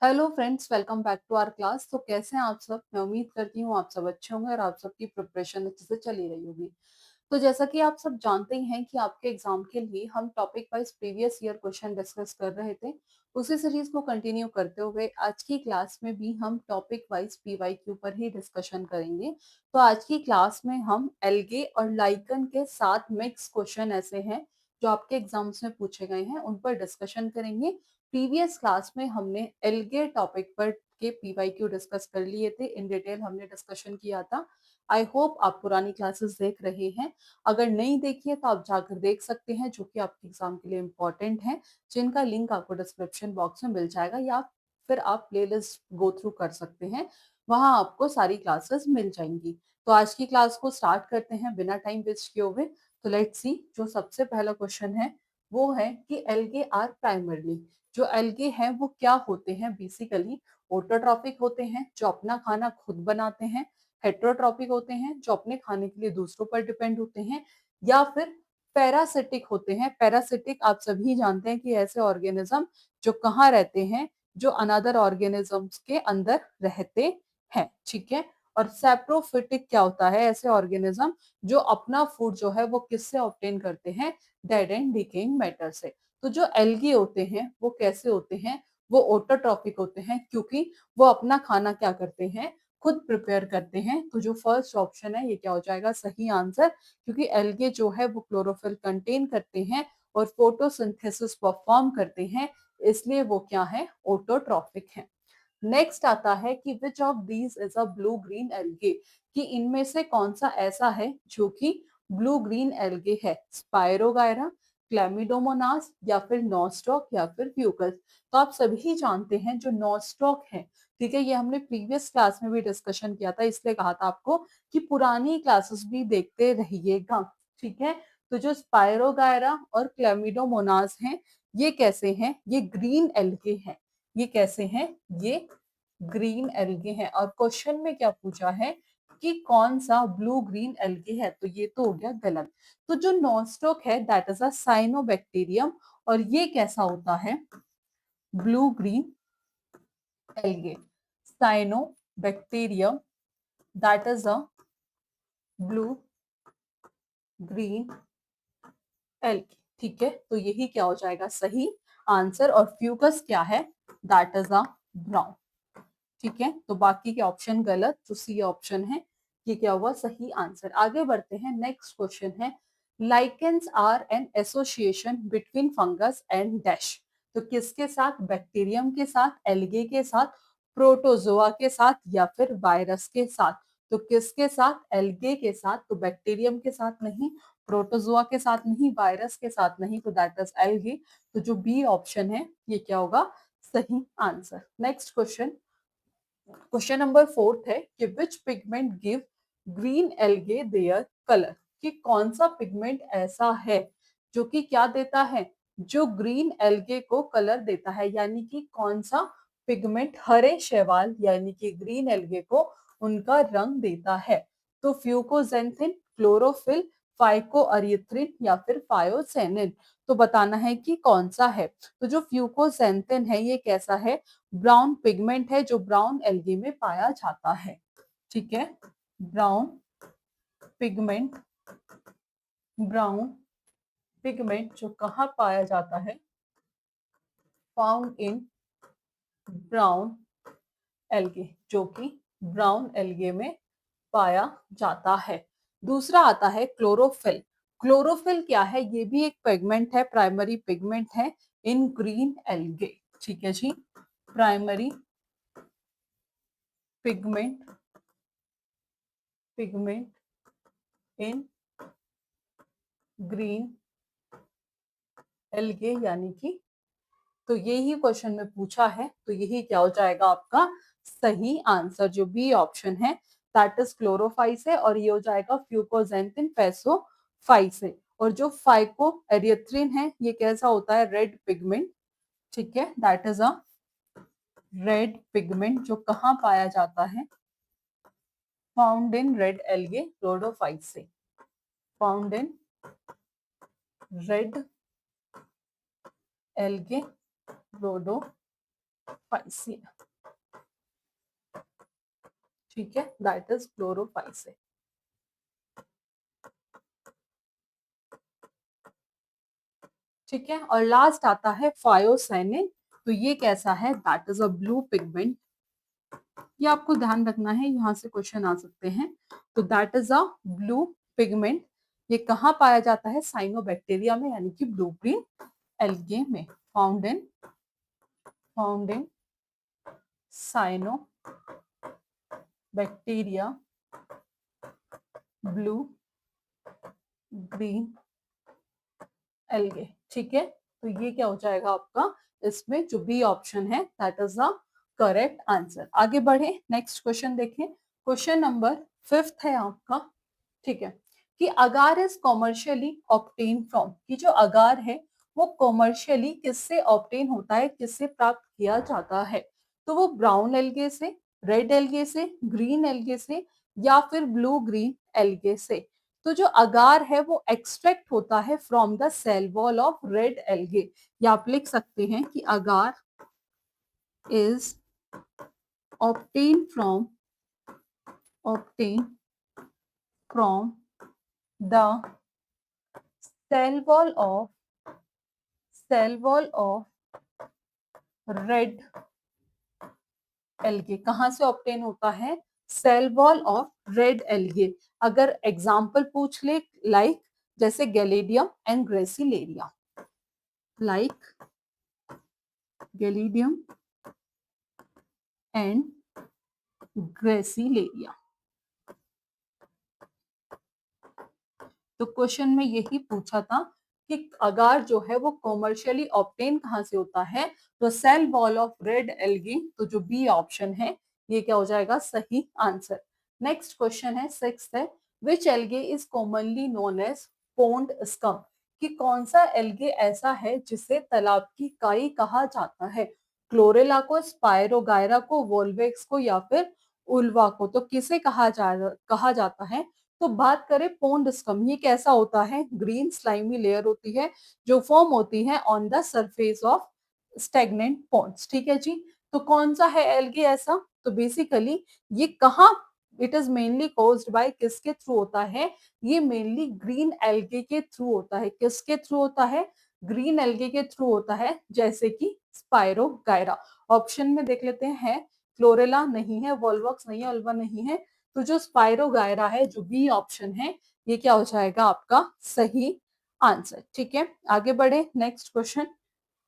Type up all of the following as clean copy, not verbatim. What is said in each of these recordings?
Hello friends, welcome back to our class. तो कैसे हैं आप सब? मैं उम्मीद करती हूँ आप सब अच्छे होंगे और आप सबकी प्रिपरेशन अच्छे से चली रही होगी। तो जैसा कि आप सब जानते ही हैं कि आपके एग्जाम के लिए हम topic wise previous year question discuss कर रहे थे। उसी सीरीज को कंटिन्यू करते हुए आज की क्लास में भी हम टॉपिक वाइज पीवाईक्यू पर ही डिस्कशन करेंगे। तो आज की क्लास में हम एल्गे और लाइकन के 7 मिक्स क्वेश्चन ऐसे हैं जो आपके एग्जाम्स में पूछे गए हैं, उन पर डिस्कशन करेंगे। प्रीवियस क्लास में हमने एल्गे टॉपिक पर के पीवाईक्यू डिस्कस कर लिए थे, इन डिटेल हमने डिस्कशन किया था। आई होप आप पुरानी क्लासेस देख रहे हैं। अगर नहीं देखी है तो आप जाकर देख सकते हैं, जो कि आपके एग्जाम के लिए इम्पोर्टेंट है, जिनका लिंक आपको डिस्क्रिप्शन बॉक्स में मिल जाएगा, या फिर आप प्लेलिस्ट गो थ्रू कर सकते हैं, वहां आपको सारी क्लासेस मिल जाएंगी। तो आज की क्लास को स्टार्ट करते हैं बिना टाइम वेस्ट किए हुए। तो लेट्स सी, जो सबसे पहला क्वेश्चन है वो है कि एल्गे आर प्राइमरली, जो एल्गे हैं वो क्या होते हैं? बेसिकली ऑटोट्रॉफिक होते हैं, जो अपना खाना खुद बनाते हैं। हेट्रोट्रॉपिक होते हैं, जो अपने खाने के लिए दूसरों पर डिपेंड होते हैं। या फिर पैरासिटिक होते हैं। पैरासिटिक आप सभी जानते हैं कि ऐसे ऑर्गेनिज्म जो कहाँ रहते हैं, जो अनदर ऑर्गेनिजम्स के अंदर रहते हैं, ठीक है। और सैप्रोफिटिक क्या होता है? ऐसे ऑर्गेनिज्म जो अपना फूड जो है वो किससे ऑब्टेन करते हैं? डेड एंड डिकेइंग मैटर से। तो जो एल्गी होते हैं वो कैसे होते हैं? वो ऑटोट्रॉपिक होते हैं, क्योंकि वो अपना खाना क्या करते हैं? खुद प्रिपेयर करते हैं। तो जो फर्स्ट ऑप्शन है ये क्या हो जाएगा? सही आंसर, क्योंकि एल्गे जो है वो क्लोरोफिल कंटेन करते हैं और फोटोसिंथेसिस परफॉर्म करते हैं, इसलिए वो क्या है? ऑटोट्रॉपिक है। नेक्स्ट आता है कि which of these is a blue green algae, कि इनमें से कौन सा ऐसा है जो कि ब्लू ग्रीन एल्गे है? स्पायरोगायरा, क्लेमिडोमोनास, या फिर नॉस्टॉक, या फिर फ्यूकस। तो आप सभी जानते हैं जो नॉस्टॉक है, ठीक है, ये हमने प्रीवियस क्लास में भी डिस्कशन किया था, इसलिए कहा था आपको कि पुरानी क्लासेस भी देखते रहिएगा, ठीक है। तो जो स्पायरोगायरा और क्लेमिडोमोनास हैं, ये कैसे हैं? ये ग्रीन एल्गे हैं। ये कैसे हैं? ये ग्रीन एल्गे हैं। और क्वेश्चन में क्या पूछा है कि कौन सा ब्लू ग्रीन एल्गे है, तो ये तो हो गया गलत। तो जो नॉस्टॉक है दैट इज अ साइनोबैक्टीरियम, और ये कैसा होता है? Blue green algae. Cyanobacterium that is a blue green algae, ठीक है। तो यही क्या हो जाएगा? सही आंसर। और फ्यूकस क्या है? दैट इज अ ब्राउन, ठीक है। तो बाकी के ऑप्शन गलत, जो सी ऑप्शन है ये क्या हुआ? सही आंसर। आगे बढ़ते हैं। नेक्स्ट क्वेश्चन है lichens are an association between fungus and dash. तो किसके साथ? बैक्टीरियम के साथ, एल्गे के साथ, प्रोटोजोआ के साथ, या फिर वायरस के साथ? तो किसके साथ? एल्गे के साथ। तो बैक्टीरियम के साथ नहीं, प्रोटोजोआ के साथ नहीं, वायरस के साथ नहीं, तो दैट इज एल्गे। तो जो बी ऑप्शन है ये क्या होगा? सही answer. Next question, question number 4 है कि which pigment give green algae their colour, कि कौन सा पिगमेंट ऐसा है जो कि क्या देता है? जो ग्रीन एल्गे को कलर देता है, यानी कि कौन सा पिगमेंट हरे शैवाल यानी कि ग्रीन एल्गे को उनका रंग देता है? तो फ्यूकोजेंथिन, क्लोरोफिल, फाइकोअरिथ्रिन, या फिर फायोसेनिन। तो बताना है कि कौन सा है। तो जो फ्यूकोजेंथिन है ये कैसा है? ब्राउन पिगमेंट है, जो ब्राउन एल्गी में पाया जाता है, ठीक है। ब्राउन पिगमेंट, ब्राउन पिगमेंट जो कहाँ पाया जाता है? फाउंड इन ब्राउन एल्गे, जो कि ब्राउन एल्गे में पाया जाता है। दूसरा आता है क्लोरोफिल। क्लोरोफिल क्या है? ये भी एक पिगमेंट है, प्राइमरी पिगमेंट है इन ग्रीन एल्गे, ठीक है जी। Primary pigment, pigment in green algae, यानी कि, तो यही क्वेश्चन में पूछा है, तो यही क्या हो जाएगा आपका सही आंसर। जो बी ऑप्शन है दैट इज क्लोरोफाइस है, और ये हो जाएगा फ्यूकोजेंथिन पैसोफाइस है। और जो फाइको एरिथ्रिन है ये कैसा होता है? रेड पिगमेंट, ठीक है। That is a red pigment जो कहाँ पाया जाता है? फाउंड इन रेड एल्गे क्लोरोफाइस से। फाउंड इन रेड एल्गे क्लोरोफाइसिन, ठीक है, दैट इज क्लोरोफाइसिन। ठीक है, और लास्ट आता है फायोसाइनिन। तो ये कैसा है? That is a blue pigment. ये आपको ध्यान रखना है, यहाँ से क्वेश्चन आ सकते हैं। तो that is a blue pigment. ये कहाँ पाया जाता है? साइनोबैक्टीरिया में, यानी कि ब्लू ग्रीन एल्गे में। Found in cyanobacteria blue green algae. ठीक है, तो ये क्या हो जाएगा आपका? इसमें जो बी ऑप्शन है that is the correct answer. आगे बढ़े, नेक्स्ट क्वेश्चन देखें। क्वेश्चन नंबर 5 है आपका। ठीक है, कि agar is commercially obtain from, कि जो अगार है वो कॉमर्शियली किससे ऑब्टेन होता है, किससे प्राप्त किया जाता है? तो वो ब्राउन एल्गे से, रेड एल्गे से, ग्रीन एल्गे से, या फिर ब्लू ग्रीन एल्गे से। तो जो अगार है वो एक्सट्रैक्ट होता है from the cell wall of red algae, या आप लिख सकते हैं कि agar is obtain from the cell wall of red algae. कहां से ऑब्टेन होता है? Cell wall of red algae. अगर एग्जाम्पल पूछ ले, लाइक जैसे Gelidium and Gracilaria, like Gelidium and Gracilaria. तो क्वेश्चन में यही पूछा था कि अगार जो है वो कॉमर्शियली ऑब्टेन कहां से होता है? तो cell wall of red algae. तो जो बी ऑप्शन है ये क्या हो जाएगा? सही आंसर। नेक्स्ट क्वेश्चन है 6 है, which algae is commonly known as pond scum, कि कौन सा एल्गे ऐसा है जिसे तालाब की काई कहा जाता है? क्लोरेला को, स्पायरोगायरा को, वोल्वेक्स को, या फिर उल्वा को। तो किसे कहा जाता है? तो बात करें पोन्ड स्कम, ये कैसा होता है? ग्रीन स्लाइमी लेयर होती है जो फॉर्म होती है on the surface of stagnant ponds. ठीक है जी, तो कौन सा है एल्गे ऐसा? तो बेसिकली ये कहाँ, it is mainly caused by, किसके थ्रू होता है? ये मेनली ग्रीन एल्गे के थ्रू होता है। किसके थ्रू होता है? ग्रीन एल्गे के थ्रू होता है, जैसे कि स्पायरोगायरा। ऑप्शन में देख लेते हैं, क्लोरेला नहीं है, वोल्वॉक्स नहीं है, अल्वा नहीं है। तो जो स्पायरोगायरा है, जो बी ऑप्शन है, ये क्या हो जाएगा आपका सही आंसर। ठीक है, आगे बढ़े, next question.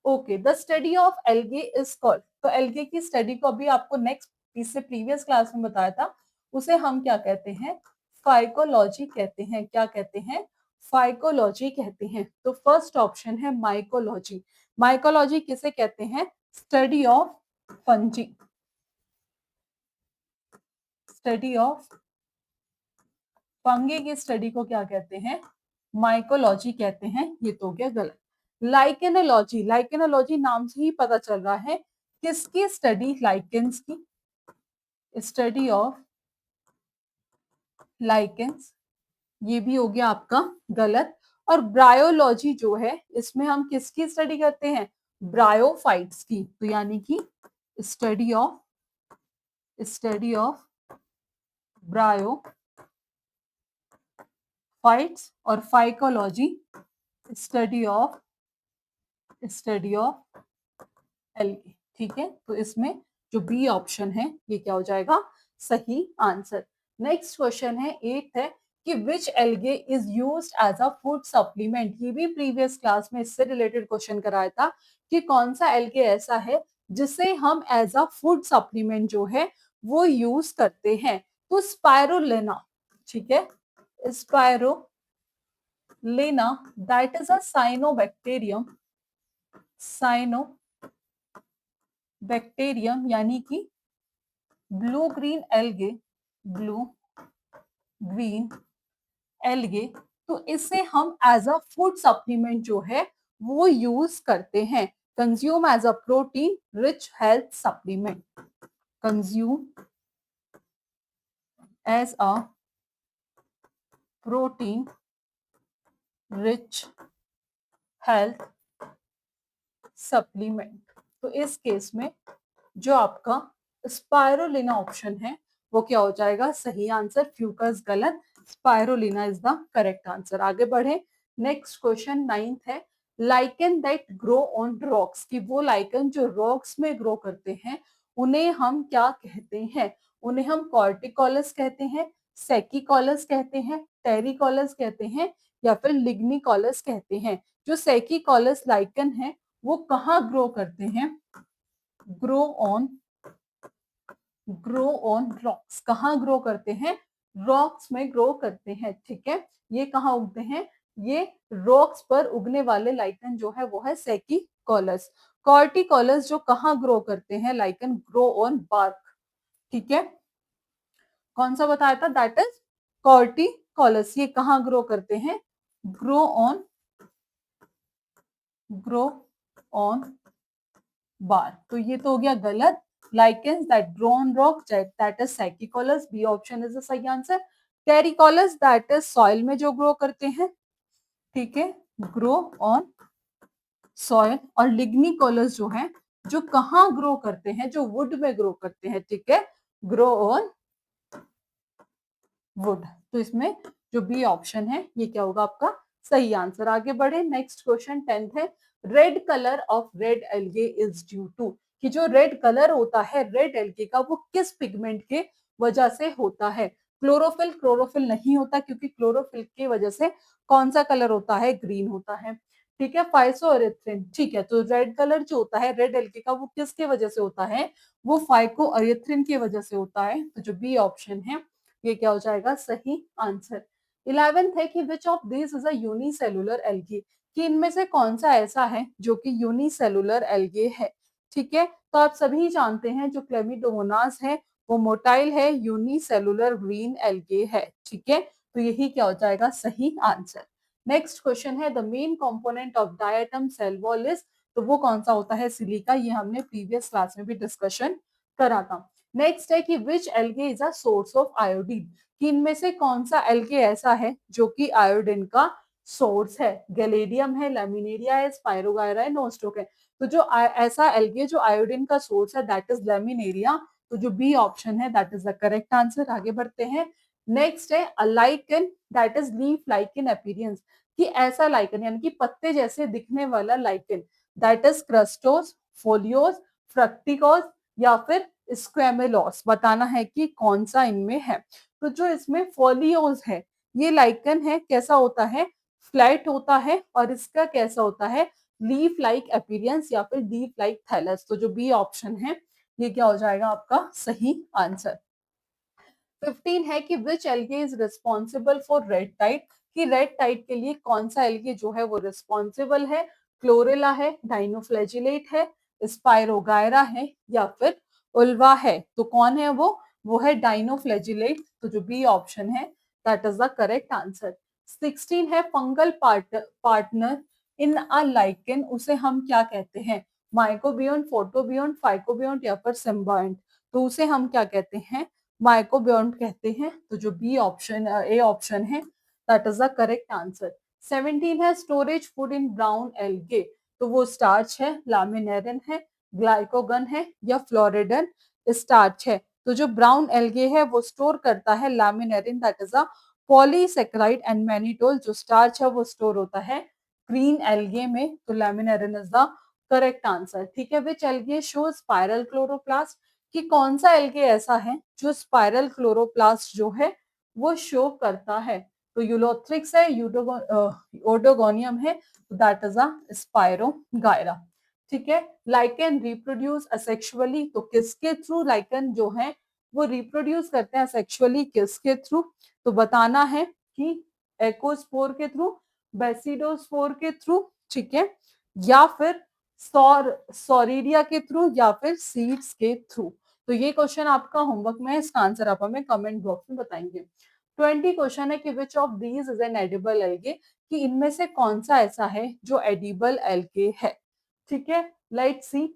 Okay, the study of algae is called. तो एल्गे की स्टडी को अभी आपको नेक्स्ट, इससे प्रीवियस क्लास में बताया था, उसे हम क्या कहते हैं? फाइकोलॉजी कहते हैं। क्या कहते हैं? फाइकोलॉजी कहते हैं। तो फर्स्ट ऑप्शन है माइकोलॉजी। माइकोलॉजी किसे कहते हैं? Study of fungi, study of fungi की स्टडी को क्या कहते हैं? माइकोलॉजी कहते हैं। ये तो हो गया गलत। लाइकेनोलॉजी, लाइकेनोलॉजी नाम से ही पता चल रहा है किसकी स्टडी? लाइकेंस की, स्टडी ऑफ लाइकेंस। ये भी हो गया आपका गलत। और ब्रायोलॉजी जो है, इसमें हम किसकी स्टडी करते हैं? ब्रायोफाइट्स की। तो यानी कि स्टडी ऑफ ब्रायोफाइट्स, और फाइकोलॉजी स्टडी ऑफ एल्गे। ठीक है, तो इसमें जो बी ऑप्शन है ये क्या हो जाएगा? सही आंसर। नेक्स्ट क्वेश्चन है 8 है, कि which algae is used as a food supplement. ये भी प्रीवियस क्लास में इससे रिलेटेड क्वेश्चन कराया था कि कौन सा एल्गे ऐसा है जिसे हम एज अ फूड सप्लीमेंट जो है वो यूज करते हैं? तो स्पायरुलिना। ठीक है, spirulina, that is a cyanobacterium, यानी कि blue green algae, blue green algae. तो इसे हम एज अ फूड सप्लीमेंट जो है वो यूज करते हैं। Consume as a protein rich health supplement, consume as a protein rich health supplement. तो इस केस में जो आपका स्पायरोलिना ऑप्शन है वो क्या हो जाएगा सही आंसर, फ्यूकस गलत, spirulina is the correct answer. आगे बढ़े, नेक्स्ट क्वेश्चन 9th है, lichen that grow on rocks, कि वो लाइकन जो रॉक्स में ग्रो करते हैं उन्हें हम क्या कहते हैं? उन्हें हम कॉर्टिकॉलस कहते हैं, सेकिकॉलस कहते हैं, टेरिकॉलस कहते हैं, या फिर लिग्निकॉलस कहते हैं। जो सेकिकॉलस लाइकन है वो कहाँ ग्रो करते हैं? Grow on rocks. कहाँ ग्रो करते हैं? रॉक्स में ग्रो करते हैं, ठीक है। ये कहाँ उगते हैं? ये रॉक्स पर उगने वाले लाइकन जो है वो है सेकिकॉलस। कॉर्टिकॉलस जो कहाँ ग्रो करते हैं? लाइकन ग्रो ऑन बार्क, ठीक है। कौन सा बताया था? That is corticolous. ये कहाँ ग्रो करते हैं? Grow on bark. तो ये तो हो गया गलत। Lichens that grow on rock, that is saxicolous, B option is the सही answer. Terricolous that is soil में जो ग्रो करते हैं, ठीक है, ग्रो ऑन सॉइल। और लिग्निकॉलस जो है जो कहाँ ग्रो करते हैं? जो वुड में ग्रो करते हैं, ठीक है, ग्रो ऑन वुड। तो इसमें जो बी ऑप्शन है ये क्या होगा आपका सही आंसर। आगे बढ़े, नेक्स्ट क्वेश्चन 10th है, red colour of red algae is due to, कि जो रेड कलर होता है रेड एल्गे का वो किस पिगमेंट के वजह से होता है? क्लोरोफिल, क्लोरोफिल नहीं होता, क्योंकि क्लोरोफिल की वजह से कौन सा कलर होता है? ग्रीन होता है, ठीक है। फाइसोएरिथ्रिन, ठीक है। तो रेड कलर जो होता है रेड एल्गे का वो किसके वजह से होता है? वो फाइकोएरिथ्रिन की वजह से होता है। तो जो बी ऑप्शन है ये क्या हो जाएगा सही आंसर। 11th है कि which of this is a unicellular algae, कि इनमें से कौन सा ऐसा है जो कि यूनिसेलुलर एल्गे है, ठीक है। तो आप सभी जानते हैं जो क्लेमिडोमोनास है वो मोटाइल है, यूनिसेलुलर ग्रीन एल्गे है, ठीक है। तो यही क्या हो जाएगा सही आंसर। नेक्स्ट क्वेश्चन है, the main component of diatom cell wall is, तो वो कौन सा होता है? सिलिका। ये हमने प्रीवियस क्लास में भी डिस्कशन करा था। नेक्स्ट है कि which algae is a source of iodine, कि इनमें से कौन सा एल्गे ऐसा है जो कि आयोडीन का सोर्स है? गैलेडियम है, लैमिनेरिया है, स्पाइरोगायरा है, नोस्टोक है। तो जो ऐसा एल्गे जो आयोडीन का सोर्स है दैट इज लैमिनेरिया। तो जो बी ऑप्शन है that is the correct answer. आगे बढ़ते हैं, नेक्स्ट है a lichen that is leaf like in appearance, कि ऐसा लाइकन यानी कि पत्ते जैसे दिखने वाला lichen that is crustose, foliose, fruticose, या फिर स्क्वेमेलॉस। बताना है कि कौन सा इनमें है। तो जो इसमें फोलियोस है ये लाइकन है, कैसा होता है? फ्लैट होता है, और इसका कैसा होता है? लीफ लाइक अपीयरेंस या फिर लीफ लाइक थैलस। तो जो बी ऑप्शन है ये क्या हो जाएगा आपका सही आंसर। 15 है कि which algae is responsible for red tide, कि रेड टाइड के लिए कौन सा एल्गे जो है वो रिस्पॉन्सिबल है? क्लोरेला है, डाइनोफ्लैजिलेट है, स्पाइरोगायरा है, या फिर उल्वा है। तो कौन है वो है डाइनोफ्लैजिलेट। तो जो बी ऑप्शन है that is the correct answer. 16 है, fungal partner in a lichen, उसे हम क्या कहते हैं? माइकोबियोन्ट, फोटोबियोन्ट, फाइकोबियोन्ट, या फिर सिम्बायोन्ट। तो उसे हम क्या कहते हैं? माइकोबियोन्ट कहते हैं। तो जो बी ऑप्शन ए ऑप्शन है that is the correct answer. 17 है, storage food in brown algae, तो वो स्टार्च है, लामिनेरिन है, ग्लाइकोगन है, या फ्लोरिडन स्टार्च है। तो जो ब्राउन एल्गे है वो स्टोर करता है laminarin that is a polysaccharide, and mannitol जो स्टार्च है वो स्टोर होता है ग्रीन एल्गे में। तो laminarin is the correct answer, ठीक है। Which algae show spiral chloroplast, कि कौन सा एल्गे ऐसा है जो स्पाइरल क्लोरोप्लास्ट जो है वो शो करता है? तो यूलोथ्रिक्स है, ओडोगोनियम है, दैट इज अ स्पाइरोगायरा, ठीक है। लाइकेन रिप्रोड्यूस असेक्सुअली, तो किसके थ्रू लाइकेन जो है वो रिप्रोड्यूस करते हैं सेक्सुअली? किसके थ्रू? तो बताना है कि एकोस्पोर के थ्रू, बेसिडोस्पोर के थ्रू, ठीक है, या फिर सॉरिडिया के थ्रू, या फिर सीड्स के थ्रू। तो ये क्वेश्चन आपका होमवर्क में है, इसका आंसर आप हमें कमेंट बॉक्स में बताएंगे। 20 क्वेश्चन है कि which of these is an edible algae, कि इनमें से कौन सा ऐसा है जो एडिबल एल्गे है, ठीक है। लेट्स सी,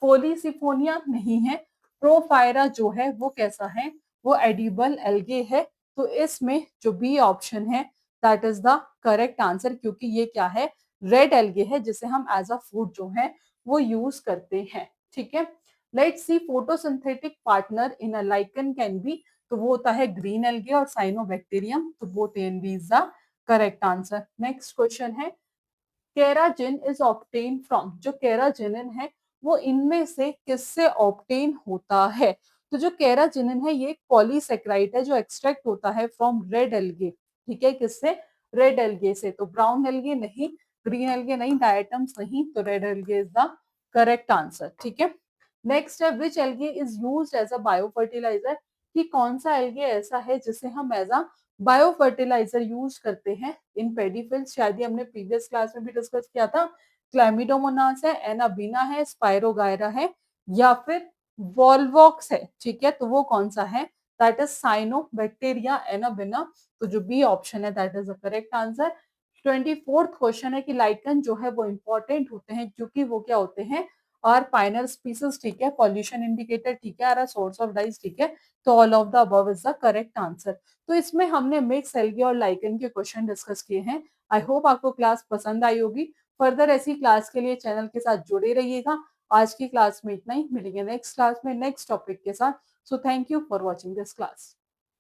पोलीसिफोनिया नहीं है, प्रोफायरा जो है वो कैसा है? वो एडिबल एल्गे है। तो इसमें जो बी ऑप्शन है that is the correct answer, क्योंकि ये क्या है? रेड एल्गे है जिसे हम एज अ फूड जो है वो यूज करते हैं, ठीक है। Let's see photosynthetic partner in a lichen can be, तो वो होता है ग्रीन एल्गे और साइनोबैक्टीरियम, तो both A and B is the correct answer. Next question है केराजिन इज ऑब्टेन फ्रॉम, जो केराजिनिन है वो इनमें से किससे ऑब्टेन होता है? तो जो केराजिनिन है ये एक पॉलीसेक्राइड है जो एक्सट्रैक्ट होता है फ्रॉम रेड एल्गे, ठीक है, किससे? रेड एल्गे से। तो ब्राउन एल्गे नहीं, ग्रीन एल्गे नहीं, डायटम्स नहीं, तो red algae is the correct answer, ठीक है। नेक्स्ट है which algae is used as a bio fertiliser, कि कौन सा एल्गे ऐसा है जिसे हम as a bio fertiliser use करते हैं इन पेडीफिल्स, शायद ही हमने प्रीवियस क्लास में भी डिस्कस किया था। क्लैमिडोमोनास है, एनाबीना है, स्पाइरोगायरा है, या फिर वॉल्वॉक्स है, ठीक है, तो वो कौन सा है? दैट इज साइनोबैक्टीरिया एनाबिना, तो जो बी ऑप्शन है that is the correct answer. 24th question है कि लाइकन जो है वो इंपॉर्टेंट होते हैं क्योंकि वो क्या होते हैं? आर पाइनल स्पीसीज, ठीक है, पॉल्यूशन इंडिकेटर, ठीक है, आर सोर्स ऑफ डाइज, ठीक है, तो all of the above is the correct answer. तो इसमें हमने मिक्स एल्गे और लाइकन के क्वेश्चन डिस्कस किए हैं। आई होप आपको क्लास पसंद आई होगी। फर्दर ऐसी क्लास के लिए चैनल के साथ जुड़े रहिएगा। आज की क्लास में इतना ही, मिलेंगे नेक्स्ट क्लास में नेक्स्ट टॉपिक के साथ। So thank you for watching this class.